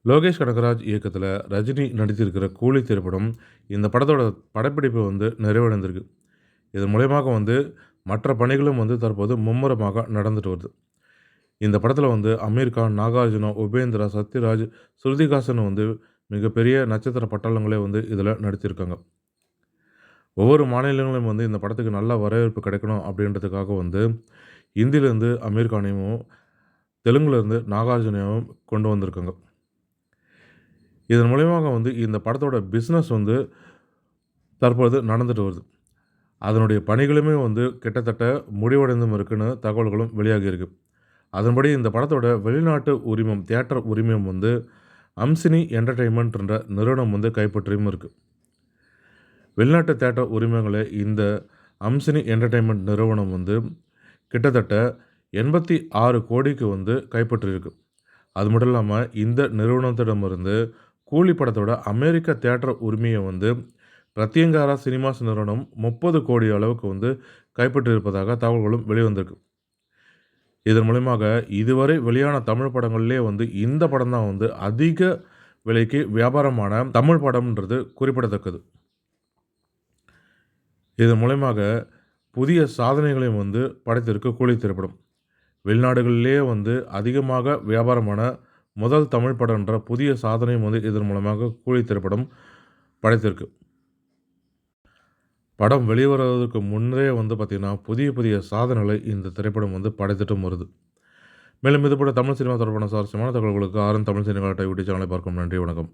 லோகேஷ் கனகராஜ் இயக்கத்தில் ரஜினி நடித்திருக்கிற கூலி திரைப்படம் இந்த படத்தோட படப்பிடிப்பு நிறைவடைந்திருக்கு. இதன் மூலயமாக மற்ற பணிகளும் தற்போது மும்முரமாக நடந்துட்டு வருது. இந்த படத்தில் அமீர் கான், நாகார்ஜுனா, உபேந்திரா, சத்யராஜ், ஸ்ருதிஹாசன் மிகப்பெரிய நட்சத்திர பட்டாளங்களே இதில் நடித்திருக்காங்க. ஒவ்வொரு மாநிலங்களும் இந்த படத்துக்கு நல்ல வரவேற்பு கிடைக்கணும் அப்படின்றதுக்காக ஹிந்திலேருந்து அமீர் கானையும், தெலுங்குலேருந்து நாகார்ஜுனையும் கொண்டு வந்திருக்காங்க. இதன் மூலயமாக இந்த படத்தோட பிஸ்னஸ் தற்பொழுது நடந்துட்டு வருது. அதனுடைய பணிகளுமே கிட்டத்தட்ட முடிவடைந்தும் இருக்குன்னு தகவல்களும் வெளியாகியிருக்கு. அதன்படி இந்த படத்தோட வெளிநாட்டு உரிமம், தியேட்டர் உரிமம் அம்சினி என்டர்டெயின்மெண்ட் என்ற நிறுவனம் கைப்பற்றியும் இருக்குது. வெளிநாட்டு தியேட்டர் உரிமங்களை இந்த அம்சினி என்டர்டெயின்மெண்ட் நிறுவனம் கிட்டத்தட்ட 86 கோடிக்கு கைப்பற்றியிருக்கு. அது மட்டும் இல்லாமல் இந்த நிறுவனத்திடமிருந்து கூலி படத்தோட அமெரிக்க தியேட்டர் உரிமையை பிரத்யங்காரா சினிமாஸ் நிறுவனம் 30 கோடி அளவுக்கு கைப்பற்றியிருப்பதாக தகவல்களும் வெளிவந்திருக்கு. இதன் மூலமாக இதுவரை வெளியான தமிழ் படங்கள்லேயே இந்த படம் தான் அதிக விலைக்கு வியாபாரமான தமிழ் படம்ன்றது குறிப்பிடத்தக்கது. இதன் மூலமாக புதிய சாதனைகளையும் படைத்திருக்கு கூலி திரைப்படம். வெளிநாடுகளிலேயே அதிகமாக வியாபாரமான முதல் தமிழ் படம்ன்ற புதிய சாதனையும் இதன் மூலமாக கூலி திரைப்படம் படைத்திருக்கு. படம் வெளிவருவதற்கு முன்னரே பார்த்திங்கன்னா புதிய சாதனைகளை இந்த திரைப்படம் படைத்துட்டும் வருது. மேலும் இதுபோல தமிழ் சினிமா தொடர்பான சுவாரஸ்யமான தகவல்களுக்கு ஆரன் தமிழ் சினிமா யூடியூப் சேனலை பார்க்கும். நன்றி, வணக்கம்.